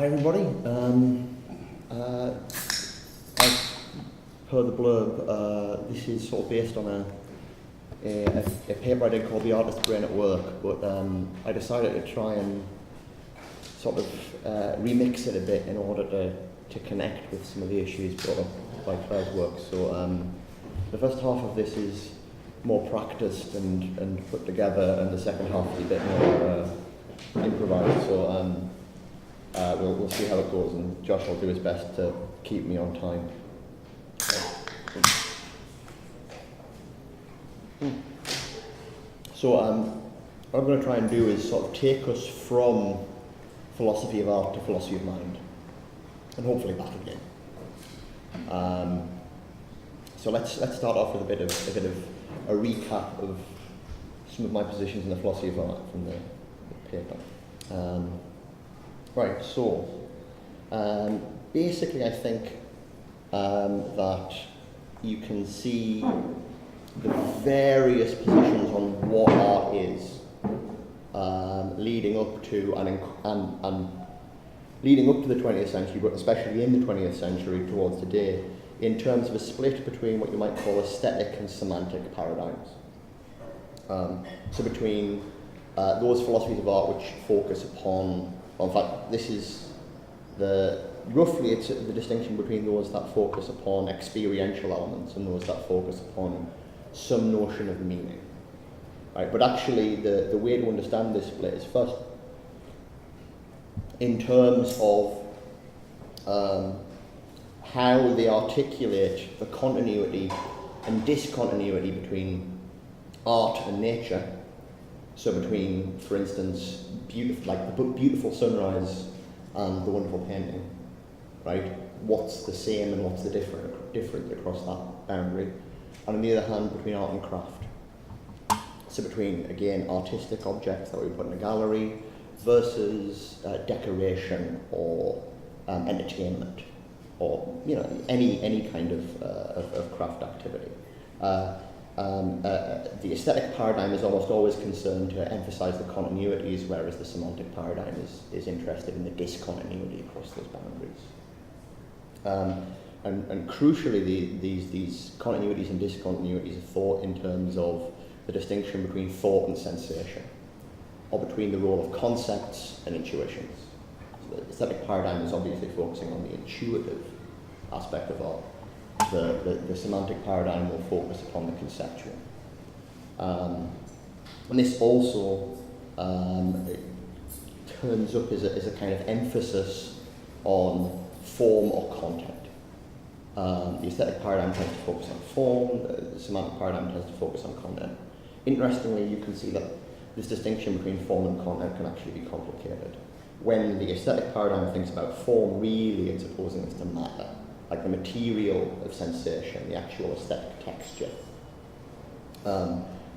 Hi everybody. As per the blurb, this is sort of based on a paper I did called The Artist's Brain at Work, but I decided to try and sort of remix it a bit in order to connect with some of the issues brought up by Claire's work. So the first half of this is more practiced and put together, and the second half is a bit more improvised. So we'll see how it goes, and Josh will do his best to keep me on time. So what I'm going to try and do is sort of take us from philosophy of art to philosophy of mind, and hopefully back again. So let's start off with a bit of a recap of some of my positions in the philosophy of art from the paper. Right, so basically I think that you can see the various positions on what art is leading up to and leading up to the 20th century, but especially in the 20th century towards today, in terms of a split between what you might call aesthetic and semantic paradigms. So between those philosophies of art which focus upon, well, in fact, this is roughly it's the distinction between those that focus upon experiential elements and those that focus upon some notion of meaning. Right? But actually the way to understand this split is first in terms of how they articulate the continuity and discontinuity between art and nature. So between, for instance, the book Beautiful Sunrise and The Wonderful Painting, right? What's the same and what's the different across that boundary? And on the other hand, between art and craft. So between, again, artistic objects that we put in a gallery versus decoration or entertainment, or any kind of craft activity. The aesthetic paradigm is almost always concerned to emphasize the continuities, whereas the semantic paradigm is interested in the discontinuity across those boundaries. And crucially, these continuities and discontinuities are thought in terms of the distinction between thought and sensation, or between the role of concepts and intuitions. So the aesthetic paradigm is obviously focusing on the intuitive aspect of art. The semantic paradigm will focus upon the conceptual. And this also turns up as a kind of emphasis on form or content. The aesthetic paradigm tends to focus on form, the semantic paradigm tends to focus on content. Interestingly, you can see that this distinction between form and content can actually be complicated. When the aesthetic paradigm thinks about form, really it's opposing this to matter, like the material of sensation, the actual aesthetic texture.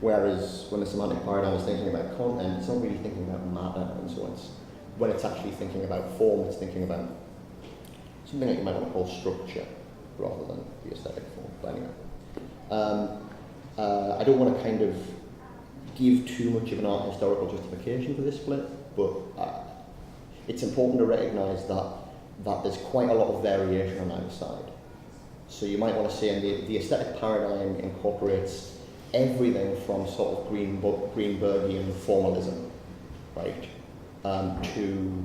Whereas when the semantic paradigm is thinking about content, it's not really thinking about matter, and so when it's actually thinking about form, it's thinking about something that you might want to call structure rather than the aesthetic form. But anyway, I don't want to kind of give too much of an art historical justification for this split, but it's important to recognise that there's quite a lot of variation on either side. So you might want to say the aesthetic paradigm incorporates everything from sort of Greenbergian formalism, right, to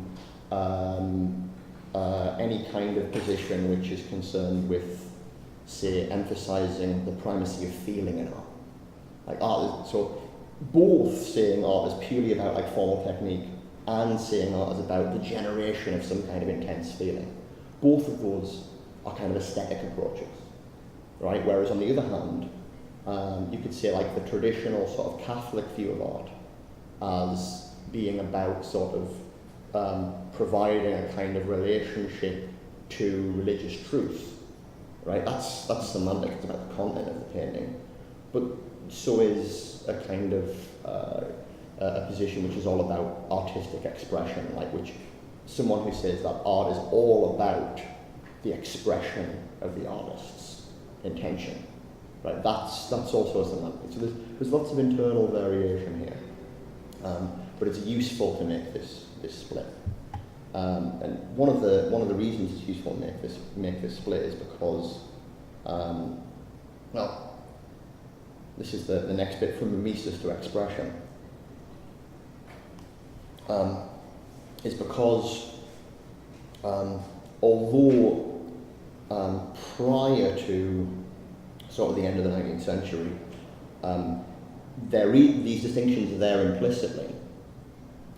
any kind of position which is concerned with, say, emphasising the primacy of feeling in art. Like art is, so both saying art is purely about like formal technique and saying art is about the generation of some kind of intense feeling. Both of those are kind of aesthetic approaches, right? Whereas on the other hand, you could say like the traditional sort of Catholic view of art as being about sort of providing a kind of relationship to religious truth, right? That's semantic, it's about the content of the painting. But so is a kind of a position which is all about artistic expression, like which someone who says that art is all about the expression of the artist's intention, right? That's also semantic. So there's lots of internal variation here, but it's useful to make this split. And one of the reasons it's useful to make this split is because, well, this is the next bit from mimesis to expression. Is because although prior to sort of the end of the 19th century, these distinctions are there implicitly.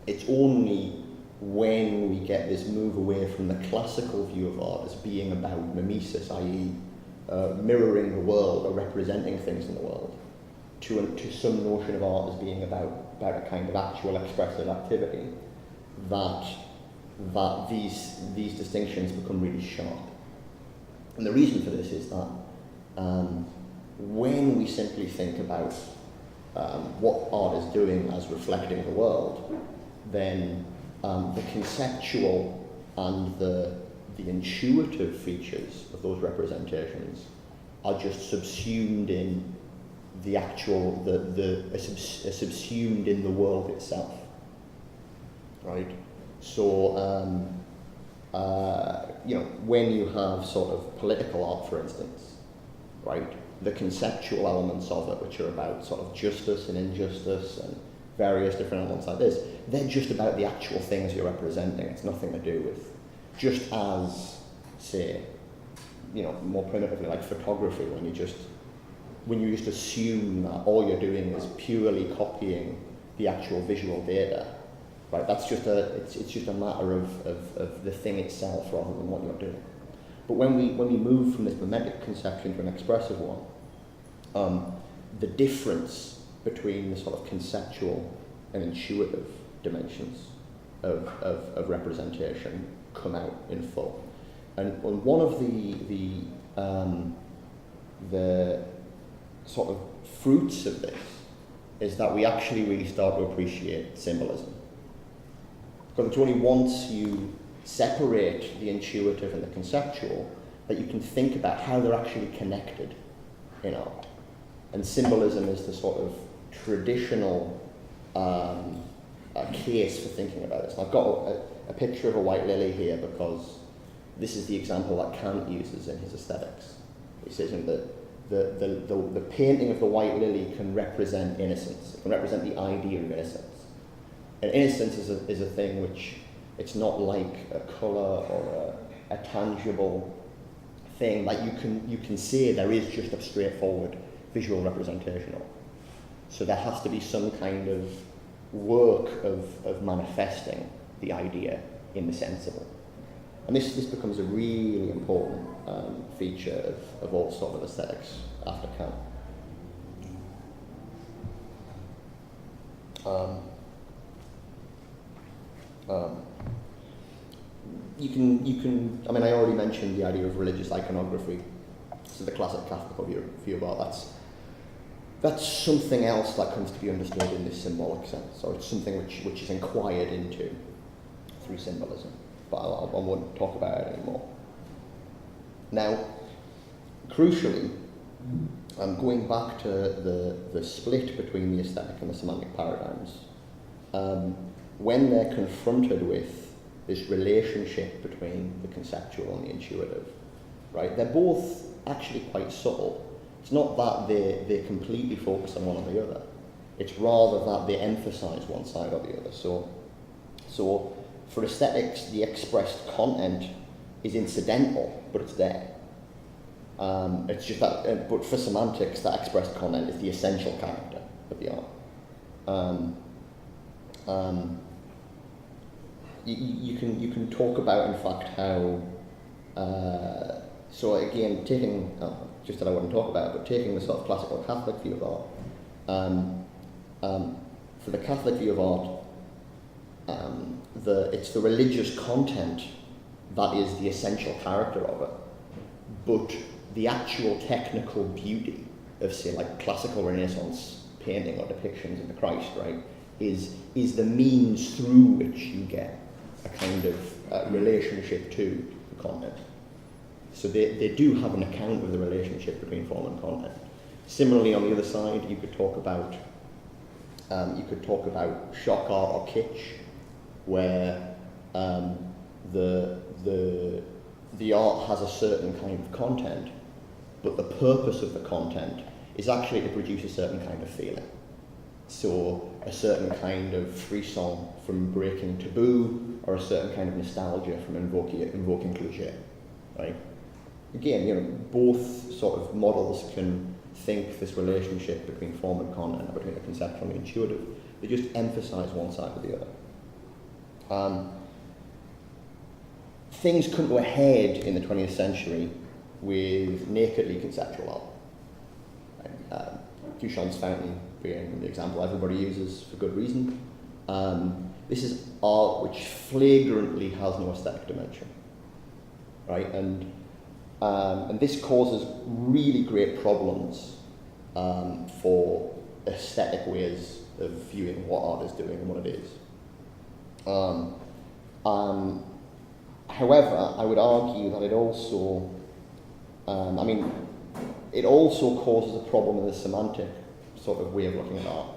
It's only when we get this move away from the classical view of art as being about mimesis, i.e. Mirroring the world or representing things in the world, to some notion of art as being about a kind of actual expressive activity, that these distinctions become really sharp. And the reason for this is that when we simply think about what art is doing as reflecting the world, then the conceptual and the intuitive features of those representations are just subsumed in the actual, subsumed in the world itself, right? So, when you have sort of political art, for instance, right, the conceptual elements of it, which are about sort of justice and injustice and various different elements like this, they're just about the actual things you're representing. It's nothing to do with, just as, say, more primitively, like photography, when you just assume that all you're doing is purely copying the actual visual data, right? That's just it's just a matter of the thing itself rather than what you're doing. But when we move from this mimetic conception to an expressive one, the difference between the sort of conceptual and intuitive dimensions of representation come out in full. And one of the sort of fruits of this is that we actually really start to appreciate symbolism. Because it's only once you separate the intuitive and the conceptual that you can think about how they're actually connected in art. And symbolism is the sort of traditional case for thinking about this. And I've got a picture of a white lily here because this is the example that Kant uses in his aesthetics. He says that the painting of the white lily can represent innocence. It can represent the idea of innocence. And innocence is a thing which, it's not like a colour or a tangible thing that you can say there is just a straightforward visual representation of. So there has to be some kind of work of manifesting the idea in the sensible. And this becomes a really important feature of all sort of aesthetics after Kant. You can. I mean, I already mentioned the idea of religious iconography. So the classic Catholic view of art. That's something else that comes to be understood in this symbolic sense, or it's something which is inquired into through symbolism. But I won't talk about it anymore. Now, crucially, going back to the split between the aesthetic and the semantic paradigms, when they're confronted with this relationship between the conceptual and the intuitive, right, they're both actually quite subtle. It's not that they completely focus on one or the other. It's rather that they emphasize one side or the other. So for aesthetics, the expressed content is incidental, but it's there. It's just that, but for semantics, that expressed content is the essential character of the art. You can talk about, in fact, how. So again, taking just that I wouldn't talk about, but taking the sort of classical Catholic view of art. For the Catholic view of art, it's the religious content that is the essential character of it, but the actual technical beauty of, say, like classical Renaissance painting or depictions of the Christ, right, is the means through which you get a kind of relationship to the content. So they do have an account of the relationship between form and content. Similarly, on the other side, you could talk about shock art or kitsch, where the art has a certain kind of content, but the purpose of the content is actually to produce a certain kind of feeling. So a certain kind of frisson from breaking taboo, or a certain kind of nostalgia from invoking cliché, right? Again, both sort of models can think this relationship between form and content, or between the conceptual and the intuitive. They just emphasize one side or the other. Things couldn't go ahead in the 20th century with nakedly conceptual art. Duchamp's fountain being the example everybody uses for good reason. This is art which flagrantly has no aesthetic dimension, right? And this causes really great problems for aesthetic ways of viewing what art is doing and what it is. However, I would argue that it also, it also causes a problem in the semantic sort of way of looking at art.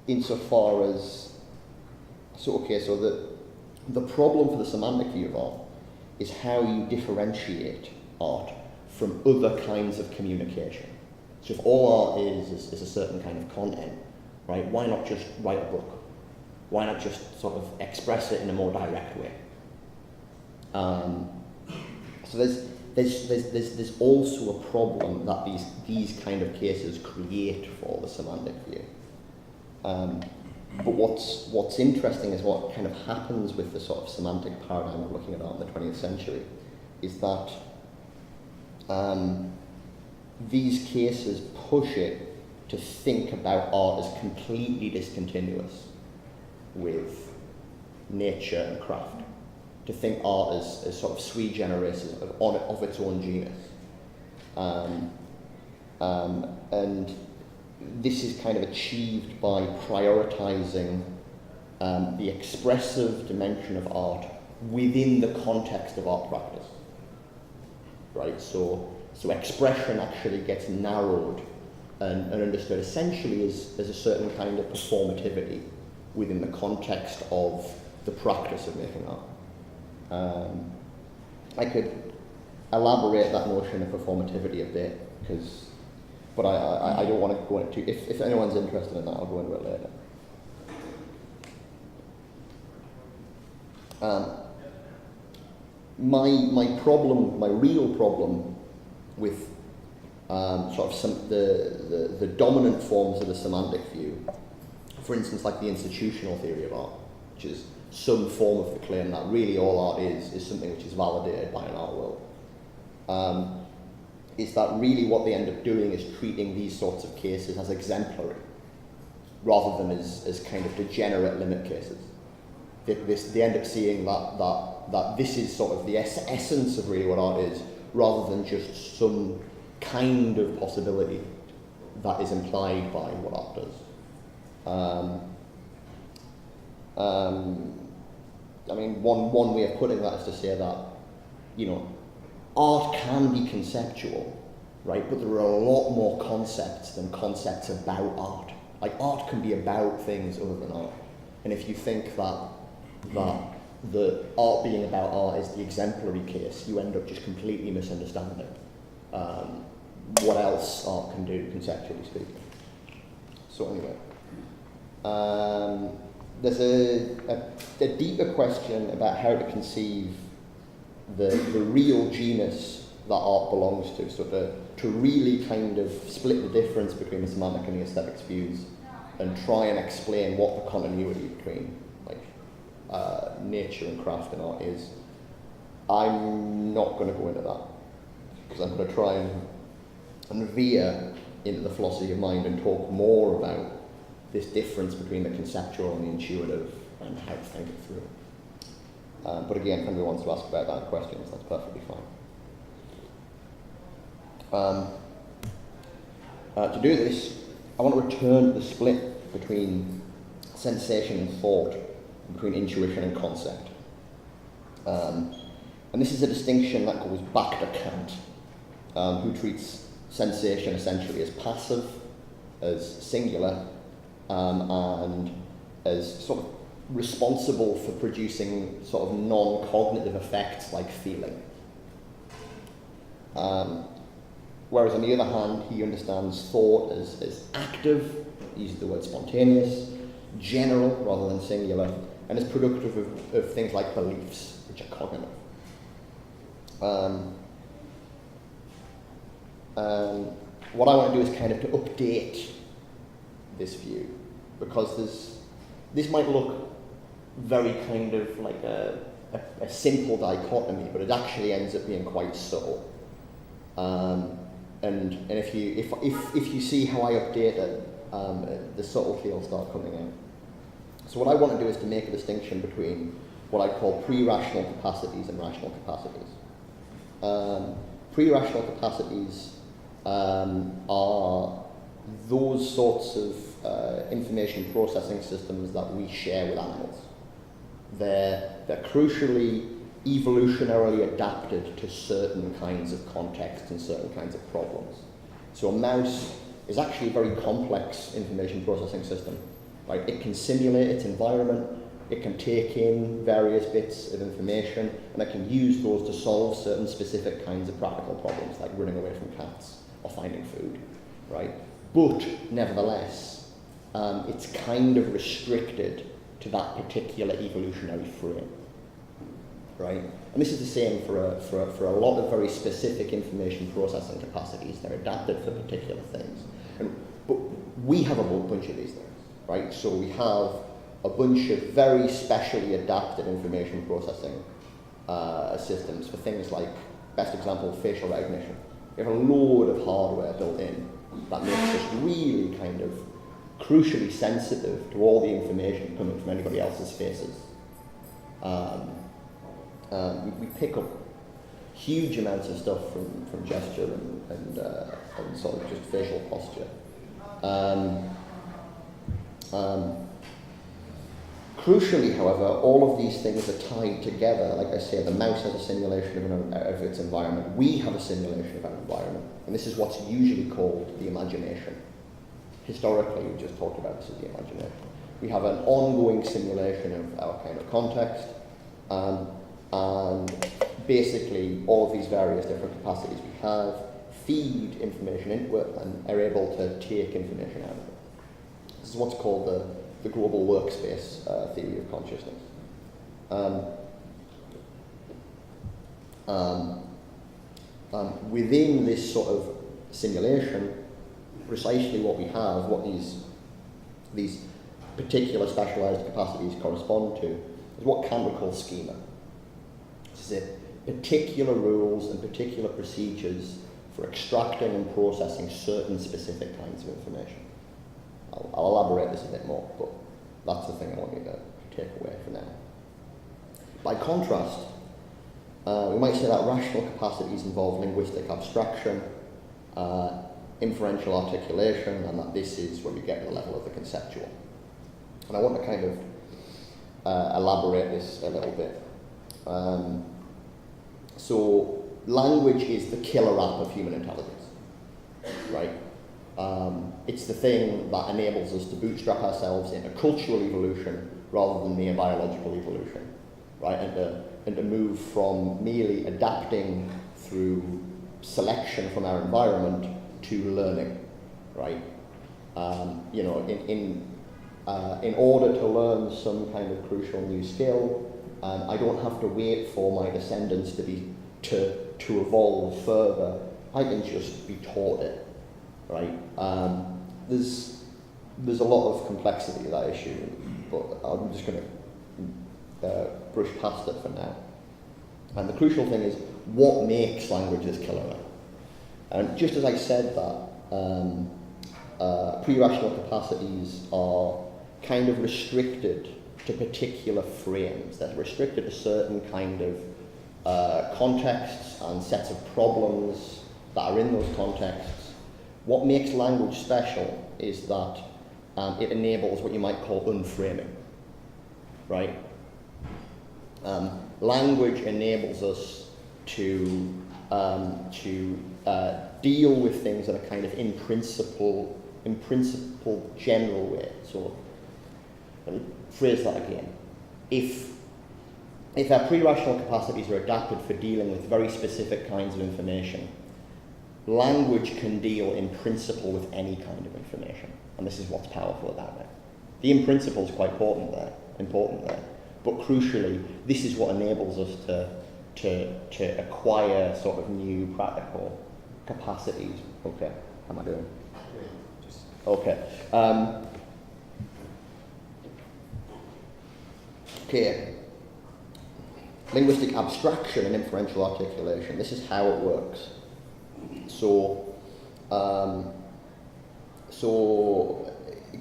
Insofar as, so the problem for the semantic view of art is how you differentiate art from other kinds of communication. So if all art is a certain kind of content, right, why not just write a book? Why not just sort of express it in a more direct way? So there's also a problem that these kind of cases create for the semantic view. But what's interesting is what kind of happens with the sort of semantic paradigm of looking at art in the 20th century is that these cases push it to think about art as completely discontinuous with nature and craft, to think art as sort of sui generis, of its own genus. And this is kind of achieved by prioritizing the expressive dimension of art within the context of art practice, right? So expression actually gets narrowed and understood essentially as a certain kind of performativity within the context of the practice of making art. I could elaborate that notion of performativity a bit, but I don't want to go into it. If anyone's interested in that, I'll go into it later. My real problem with sort of the dominant forms of the semantic view, for instance, like the institutional theory of art, which is some form of the claim that really all art is something which is validated by an art world, is that really what they end up doing is treating these sorts of cases as exemplary, rather than as kind of degenerate limit cases. They end up seeing that this is sort of the essence of really what art is, rather than just some kind of possibility that is implied by what art does. One way of putting that is to say that, art can be conceptual, right? But there are a lot more concepts than concepts about art. Like, art can be about things other than art. And if you think that the art being about art is the exemplary case, you end up just completely misunderstanding what else art can do, conceptually speaking. So anyway, there's a deeper question about how to conceive the real genus that art belongs to, so to really kind of split the difference between the semantic and the aesthetics views and try and explain what the continuity between nature and craft and art is. I'm not going to go into that, because I'm going to try and veer into the philosophy of mind and talk more about this difference between the conceptual and the intuitive and how to think it through. But again, if anybody wants to ask about that questions, that's perfectly fine. To do this, I want to return to the split between sensation and thought, between intuition and concept. And this is a distinction that goes back to Kant, who treats sensation essentially as passive, as singular, and as sort of responsible for producing sort of non-cognitive effects like feeling. Whereas on the other hand, he understands thought as active, uses the word spontaneous, general rather than singular, and is productive of things like beliefs, which are cognitive. What I want to do is kind of to update this view, because this might look very kind of like a simple dichotomy, but it actually ends up being quite subtle. And if you see how I update it, the subtlety will start coming in. So what I want to do is to make a distinction between what I call pre-rational capacities and rational capacities. Pre-rational capacities are those sorts of information processing systems that we share with animals. They're crucially evolutionarily adapted to certain kinds of contexts and certain kinds of problems. So a mouse is actually a very complex information processing system. Right? It can simulate its environment, it can take in various bits of information, and it can use those to solve certain specific kinds of practical problems, like running away from cats or finding food. Right? But nevertheless, it's kind of restricted to that particular evolutionary frame. Right? And this is the same for a lot of very specific information processing capacities. They're adapted for particular things. But we have a whole bunch of these things, right? So we have a bunch of very specially adapted information processing systems for things like, best example, facial recognition. We have a load of hardware built in that makes us really kind of crucially sensitive to all the information coming from anybody else's faces. We pick up huge amounts of stuff from gesture and sort of just facial posture. Crucially, however, all of these things are tied together. Like I say, the mouse has a simulation of its environment. We have a simulation of our environment. And this is what's usually called the imagination. Historically, we just talked about this as the imagination. We have an ongoing simulation of our kind of context. And basically, all of these various different capacities we have feed information into it and are able to take information out of it. This is what's called the global workspace theory of consciousness. Within this sort of simulation, precisely what we have, what these particular specialized capacities correspond to, is what Kant would call schema. This is particular rules and particular procedures for extracting and processing certain specific kinds of information. I'll elaborate this a bit more, but that's the thing I want you to take away for now. By contrast, we might say that rational capacities involve linguistic abstraction, inferential articulation, and that this is where we get to the level of the conceptual. And I want to kind of elaborate this a little bit. So language is the killer app of human intelligence, right? It's the thing that enables us to bootstrap ourselves into cultural evolution rather than mere biological evolution, right? And to move from merely adapting through selection from our environment to learning, right? In order to learn some kind of crucial new skill, I don't have to wait for my descendants to evolve further. I can just be taught it, right? There's a lot of complexity to that issue, but I'm just going to brush past it for now. And the crucial thing is what makes languages killer. And just as I said that pre-rational capacities are kind of restricted to particular frames, they're restricted to certain kind of contexts and sets of problems that are in those contexts. What makes language special is that it enables what you might call unframing, right? Language enables us to deal with things in a kind of in principle general way. So let me phrase that again. if our pre-rational capacities are adapted for dealing with very specific kinds of information, language can deal in principle with any kind of information, and this is what's powerful about it. The in principle is quite important there, but crucially, this is what enables us to acquire sort of new practical capacities. Okay, how am I doing? Okay. Okay. Linguistic abstraction and inferential articulation. This is how it works. So a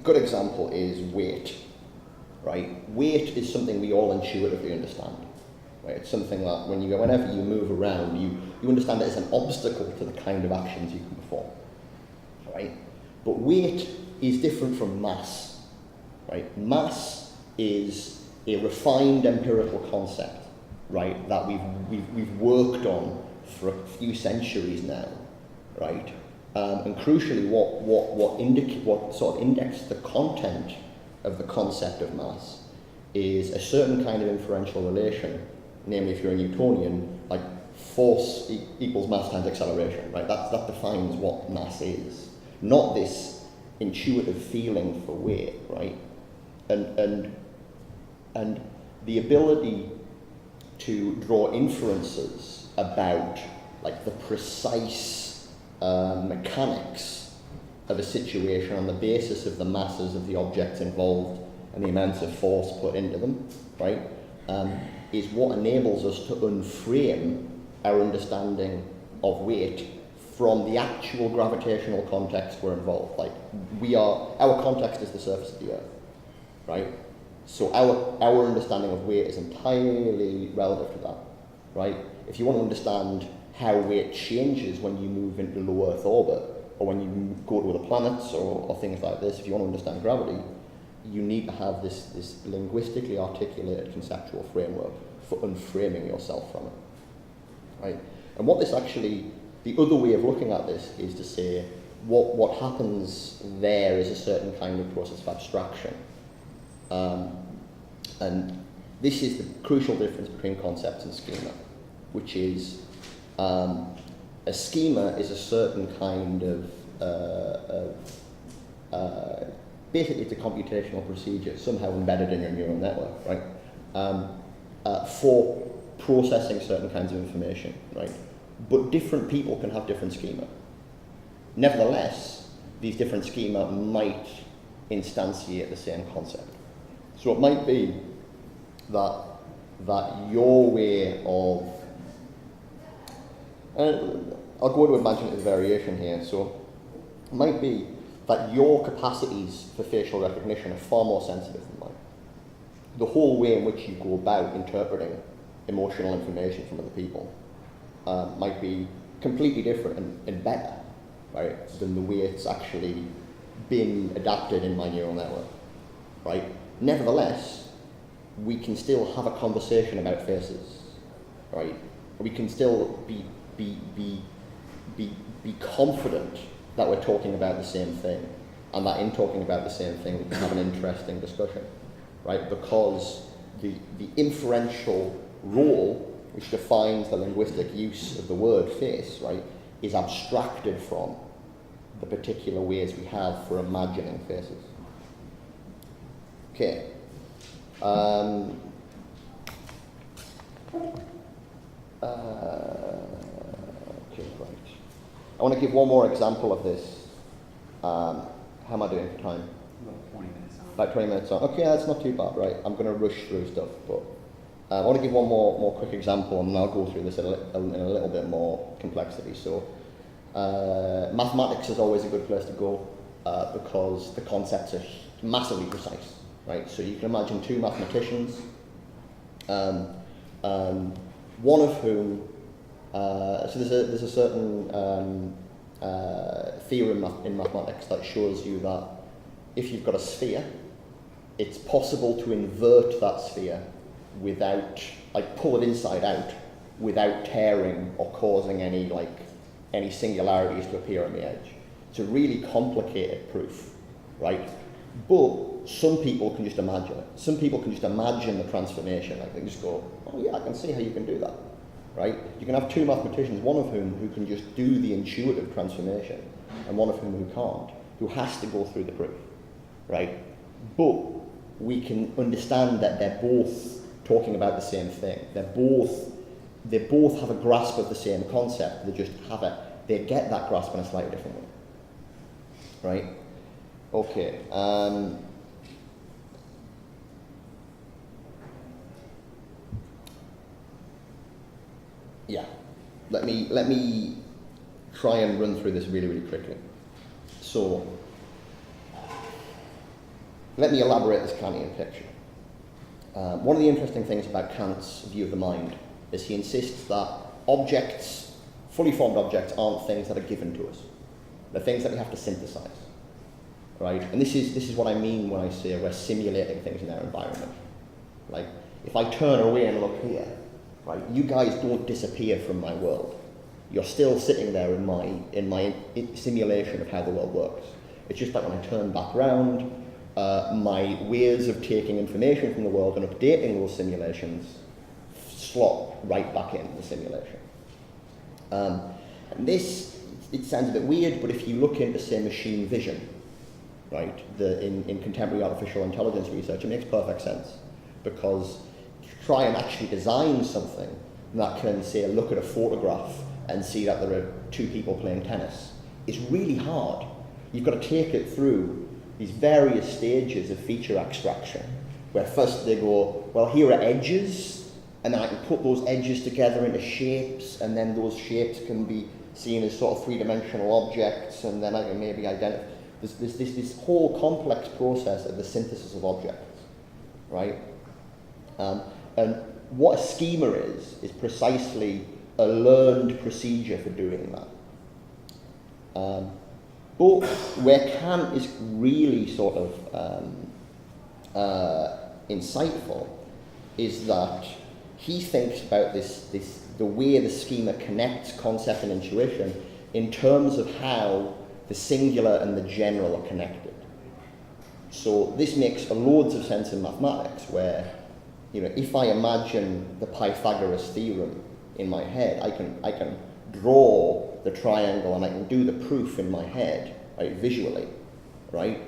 good example is weight, right? Weight is something we all intuitively understand, right? It's something that whenever you move around, you understand it as an obstacle to the kind of actions you can perform, right? But weight is different from mass, right? Mass is a refined empirical concept, right, that we've worked on for a few centuries now, right? And crucially, what sort of indexes the content of the concept of mass is a certain kind of inferential relation. Namely, if you're a Newtonian, like force equals mass times acceleration, right? That defines what mass is, not this intuitive feeling for weight, right? And the ability to draw inferences about like the precise mechanics of a situation on the basis of the masses of the objects involved and the amounts of force put into them, right, is what enables us to unframe our understanding of weight from the actual gravitational context we're involved. Like our context is the surface of the Earth, right? So our understanding of weight is entirely relative to that, right? If you want to understand how weight changes when you move into low Earth orbit, or when you go to other planets, or things like this, if you want to understand gravity, you need to have this linguistically articulated conceptual framework for unframing yourself from it, right? And what this actually, the other way of looking at this is to say what happens there is a certain kind of process of abstraction. And this is the crucial difference between concepts and schema, which is a schema is a certain kind of basically it's a computational procedure somehow embedded in your neural network, right? For processing certain kinds of information, right? But different people can have different schema. Nevertheless, these different schema might instantiate the same concept. So it might be that your way of, and I'll go to imaginative variation here, so it might be that your capacities for facial recognition are far more sensitive than mine. The whole way in which you go about interpreting emotional information from other people might be completely different and better, right, than the way it's actually been adapted in my neural network, right? Nevertheless, we can still have a conversation about faces, right? We can still be confident that we're talking about the same thing, and that in talking about the same thing we can have an interesting discussion, right? Because the inferential role which defines the linguistic use of the word face, right, is abstracted from the particular ways we have for imagining faces. Okay. Okay, right. I want to give one more example of this. How am I doing for time? About 20 minutes on. About 20 minutes on. Okay, that's not too bad, right? I'm going to rush through stuff, but I want to give one more quick example, and then I'll go through this in a little bit more complexity. So, mathematics is always a good place to go because the concepts are massively precise, right? So you can imagine two mathematicians, one of whom, so there's a certain theorem in mathematics that shows you that if you've got a sphere, it's possible to invert that sphere without, like, pull it inside out without tearing or causing any singularities to appear on the edge. It's a really complicated proof, right? But some people can just imagine it. Some people can just imagine the transformation. Like they just go, oh yeah, I can see how you can do that, right? You can have two mathematicians, one of whom who can just do the intuitive transformation, and one of whom who can't, who has to go through the proof, right? But we can understand that they're both talking about the same thing. They both have a grasp of the same concept. They get that grasp in a slightly different way, right? Okay. Yeah. Let me try and run through this really, really quickly. So, let me elaborate this Kantian picture. One of the interesting things about Kant's view of the mind is he insists that objects, fully formed objects, aren't things that are given to us. They're things that we have to synthesize, right? And this is what I mean when I say we're simulating things in our environment. Like, if I turn away and look here, right, you guys don't disappear from my world. You're still sitting there in my simulation of how the world works. It's just that when I turn back round, my ways of taking information from the world and updating those simulations slot right back in the simulation. And this, it sounds a bit weird, but if you look into, say, machine vision, right, in contemporary artificial intelligence research, it makes perfect sense. Because to try and actually design something that can, say, look at a photograph and see that there are two people playing tennis is really hard. You've got to take it through these various stages of feature abstraction, where first they go, well, here are edges, and then I can put those edges together into shapes, and then those shapes can be seen as sort of three-dimensional objects, and then I can maybe identify. There's this whole complex process of the synthesis of objects, right? And what a schema is precisely a learned procedure for doing that. But where Kant is really sort of insightful is that he thinks about the way the schema connects concept and intuition in terms of how the singular and the general are connected. So this makes loads of sense in mathematics, where, you know, if I imagine the Pythagoras theorem in my head, I can draw the triangle and I can do the proof in my head, right, visually, right?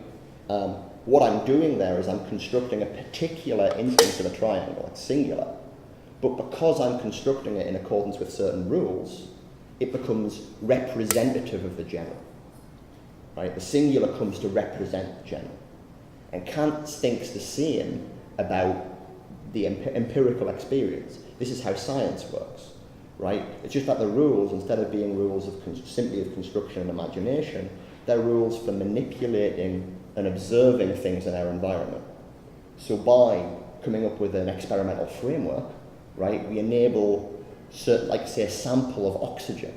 What I'm doing there is I'm constructing a particular instance of a triangle, it's singular, but because I'm constructing it in accordance with certain rules, it becomes representative of the general, right? The singular comes to represent the general. And Kant thinks the same about the empirical experience. This is how science works, right? It's just that the rules, instead of being rules of simply of construction and imagination, they're rules for manipulating and observing things in our environment. So by coming up with an experimental framework, right, we enable, certain, like say, a sample of oxygen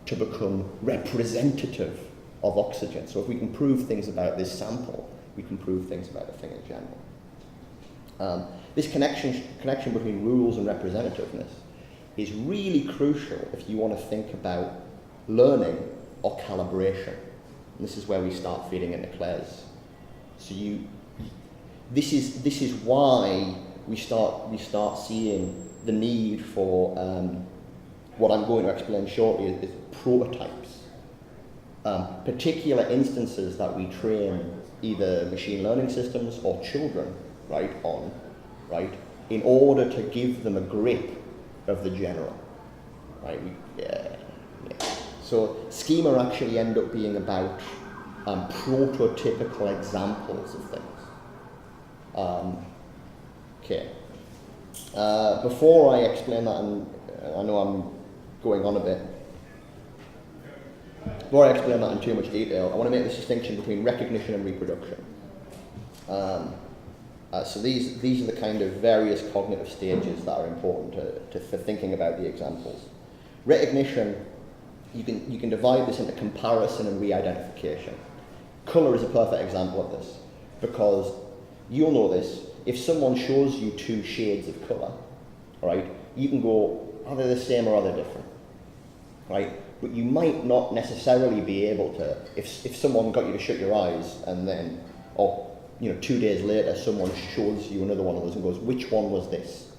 to become representative of oxygen. So if we can prove things about this sample, we can prove things about the thing in general. This connection between rules and representativeness is really crucial if you want to think about learning or calibration. And this is where we start feeding into Claire's. So this is why we start seeing the need for what I'm going to explain shortly is prototypes. Particular instances that we train either machine learning systems or children, right, on, right, in order to give them a grip of the general, right? So schema actually end up being about prototypical examples of things. Okay. Before I explain that, and I know I'm going on a bit. Before I explain that in too much detail, I want to make this distinction between recognition and reproduction. So these are the kind of various cognitive stages that are important for thinking about the examples. Recognition, you can divide this into comparison and re-identification. Colour is a perfect example of this, because you'll know this, if someone shows you two shades of colour, right, you can go, are they the same or are they different, right? But you might not necessarily be able to, if someone got you to shut your eyes and then, or 2 days later, someone shows you another one of those and goes, which one was this,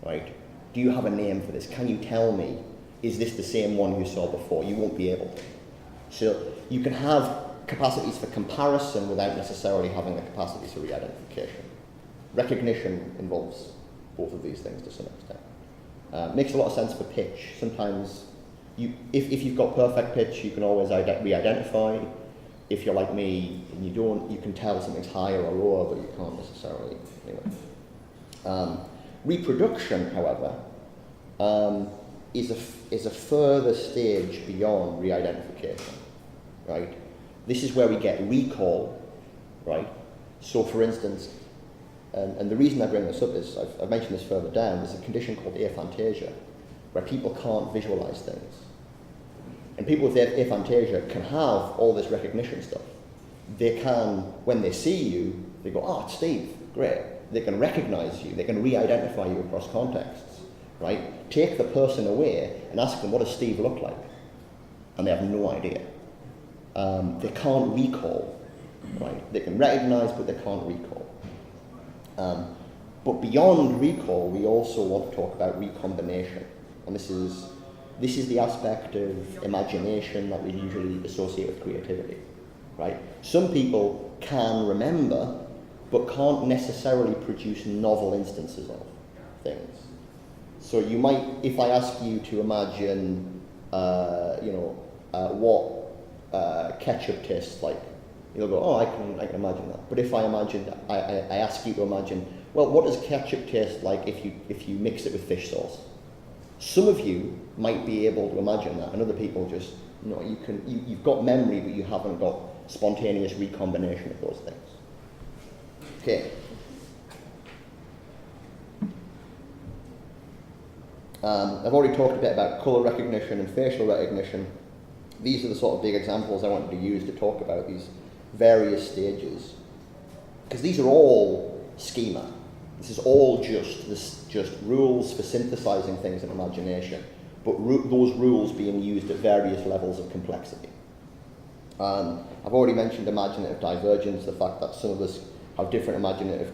right? Do you have a name for this? Can you tell me, is this the same one you saw before? You won't be able to. So you can have capacities for comparison without necessarily having the capacities for re-identification. Recognition involves both of these things to some extent. Makes a lot of sense for pitch. Sometimes, if you've got perfect pitch, you can always re-identify. If you're like me and you don't, you can tell something's higher or lower, but you can't necessarily. Anyway. Reproduction, however, is a further stage beyond re-identification, right? This is where we get recall, right? So, for instance, and the reason I bring this up is, I've mentioned this further down, there's a condition called aphantasia, where people can't visualize things. And people with aphantasia can have all this recognition stuff. They can, when they see you, they go, oh, it's Steve, great. They can recognize you, they can re-identify you across contexts, right? Take the person away and ask them, what does Steve look like? And they have no idea. They can't recall, right? They can recognize, but they can't recall. But beyond recall, we also want to talk about recombination. And this is the aspect of imagination that we usually associate with creativity, right? Some people can remember, but can't necessarily produce novel instances of things. So you might, if I ask you to imagine, what ketchup tastes like, you'll go, oh, I can imagine that. But if I ask you to imagine, well, what does ketchup taste like if you mix it with fish sauce? Some of you might be able to imagine that, and other people just, you've got memory, but you haven't got spontaneous recombination of those things. Okay. I've already talked a bit about colour recognition and facial recognition. These are the sort of big examples I wanted to use to talk about these various stages, because these are all schema. This is all just rules for synthesizing things in imagination, but those rules being used at various levels of complexity. I've already mentioned imaginative divergence, the fact that some of us have different imaginative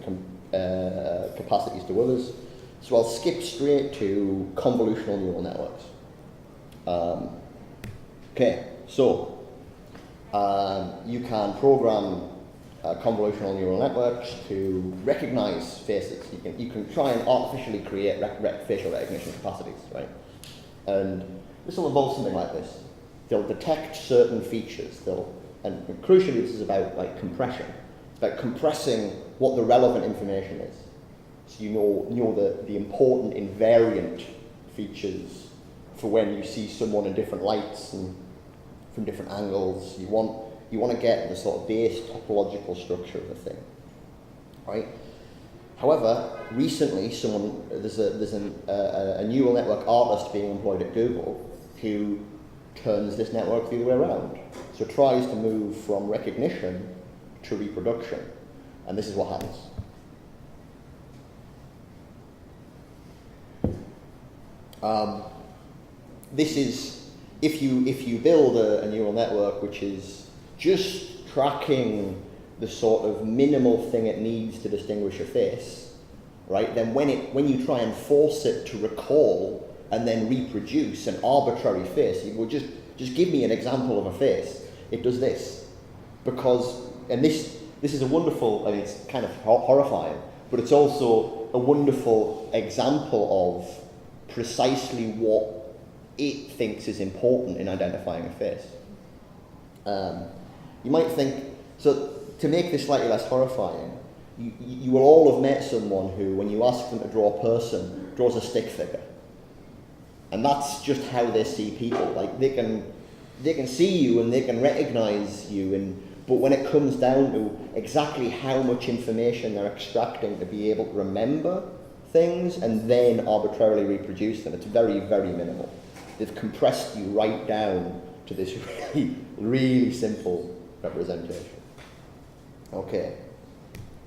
capacities to others. So I'll skip straight to convolutional neural networks. Okay, so you can program convolutional neural networks to recognize faces. You can try and artificially create facial recognition capacities, right? And this will involve something like this. They'll detect certain features. And crucially, this is about compression. It's about compressing what the relevant information is. So you know the important invariant features for when you see someone in different lights and from different angles. You want to get the sort of base topological structure of the thing, right? However, recently there's a neural network artist being employed at Google who turns this network the other way around. So tries to move from recognition to reproduction, and this is what happens. This is, if you build a neural network which is just tracking the sort of minimal thing it needs to distinguish a face, right? Then when you try and force it to recall and then reproduce an arbitrary face, you go, just give me an example of a face. It does this, and this is a wonderful. I mean, it's kind of horrifying, but it's also a wonderful example of precisely what it thinks is important in identifying a face. You might think, so to make this slightly less horrifying, you will all have met someone who, when you ask them to draw a person, draws a stick figure. And that's just how they see people. Like, they can see you and they can recognize you, but when it comes down to exactly how much information they're extracting to be able to remember things and then arbitrarily reproduce them, it's very, very minimal. They've compressed you right down to this really, really simple representation. Okay.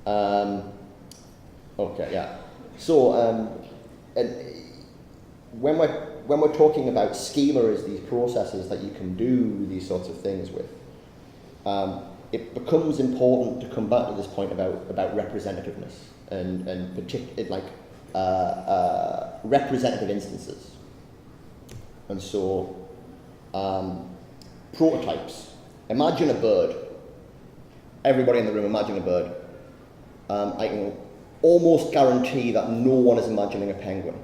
Yeah. So, and when we're talking about schema as these processes that you can do these sorts of things with, it becomes important to come back to this point about representativeness and representative instances. And so, prototypes. Imagine a bird. Everybody in the room, imagine a bird. I can almost guarantee that no one is imagining a penguin.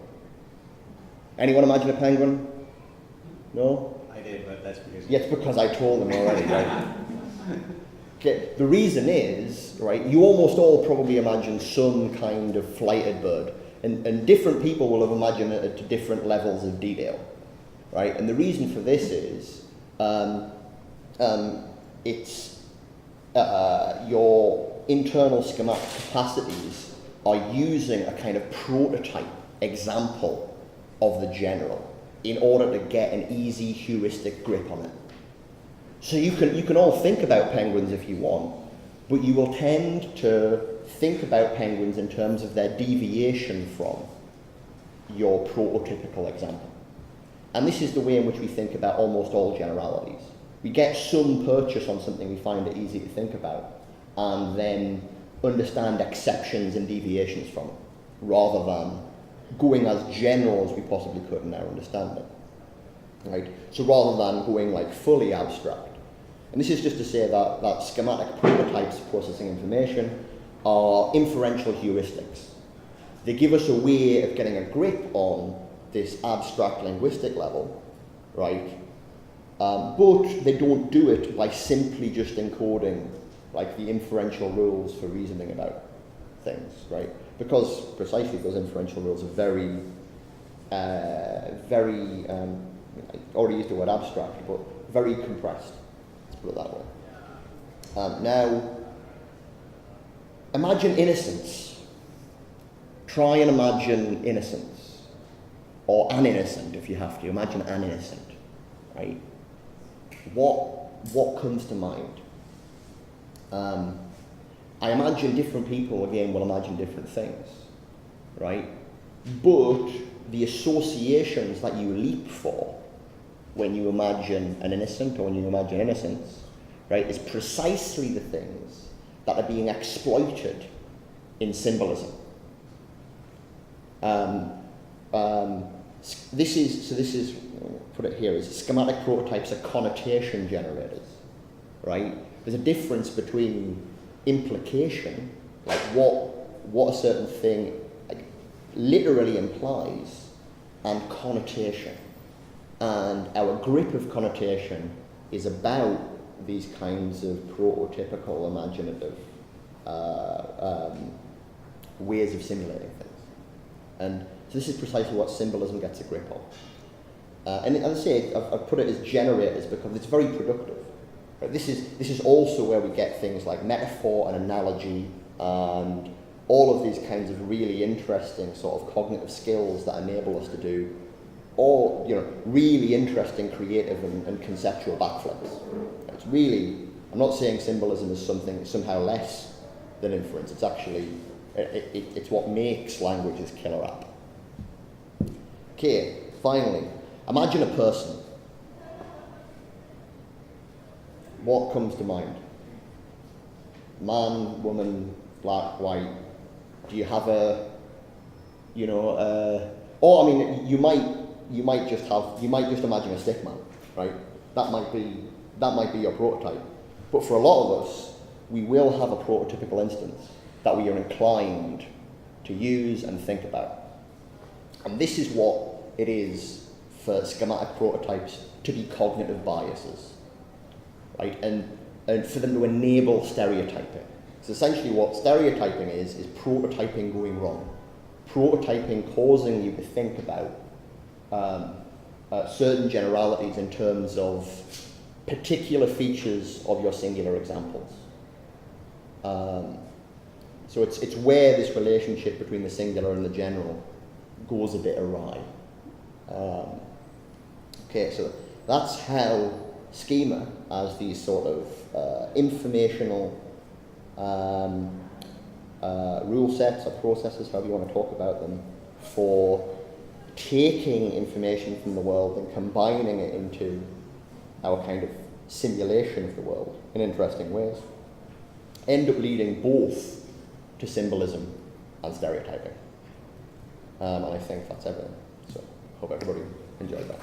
Anyone imagine a penguin? No? I did, but that's because... Yeah, it's because I told them already, right? Okay, the reason is, right, you almost all probably imagine some kind of flighted bird, and different people will have imagined it to different levels of detail, right? And the reason for this is, it's your internal schematic capacities are using a kind of prototype example of the general in order to get an easy heuristic grip on it. So you can all think about penguins if you want, but you will tend to think about penguins in terms of their deviation from your prototypical example. And this is the way in which we think about almost all generalities. We get some purchase on something we find it easy to think about, and then understand exceptions and deviations from it, rather than going as general as we possibly could in our understanding. Right? So rather than going like fully abstract. And this is just to say that schematic prototypes processing information are inferential heuristics. They give us a way of getting a grip on this abstract linguistic level, right? But they don't do it by simply just encoding like the inferential rules for reasoning about things, right? Because precisely those inferential rules are very, I already used the word abstract, but very compressed, let's put it that way. Now, imagine innocence. Try and imagine innocence, or an innocent if you have to. Imagine an innocent, right? What comes to mind? I imagine different people, again, will imagine different things, right? But the associations that you leap for when you imagine an innocent or when you imagine innocence, right, is precisely the things that are being exploited in symbolism. This is, put it here, is schematic prototypes are connotation generators, right? There's a difference between implication, like what a certain thing like, literally implies, and connotation. And our grip of connotation is about these kinds of prototypical, imaginative ways of simulating things. And so this is precisely what symbolism gets a grip of. And as I say, I've put it as generators because it's very productive. Right? This is also where we get things like metaphor and analogy and all of these kinds of really interesting sort of cognitive skills that enable us to do all, really interesting creative and conceptual backflips. It's really, I'm not saying symbolism is something somehow less than inference. It's actually, it's what makes languages killer app. Okay, finally, imagine a person. What comes to mind? Man, woman, black, white. Do you have or I mean, you might just imagine a stick man, right? That might be your prototype. But for a lot of us, we will have a prototypical instance that we are inclined to use and think about. And this is what it is for schematic prototypes to be cognitive biases, right? And for them to enable stereotyping. So essentially what stereotyping is prototyping going wrong. Prototyping causing you to think about certain generalities in terms of particular features of your singular examples. So it's where this relationship between the singular and the general goes a bit awry. Okay, so that's how schema, as these sort of informational rule sets or processes, however you want to talk about them, for taking information from the world and combining it into our kind of simulation of the world in interesting ways. end up leading both to symbolism and stereotyping. And I think that's everything. So hope everybody enjoyed that.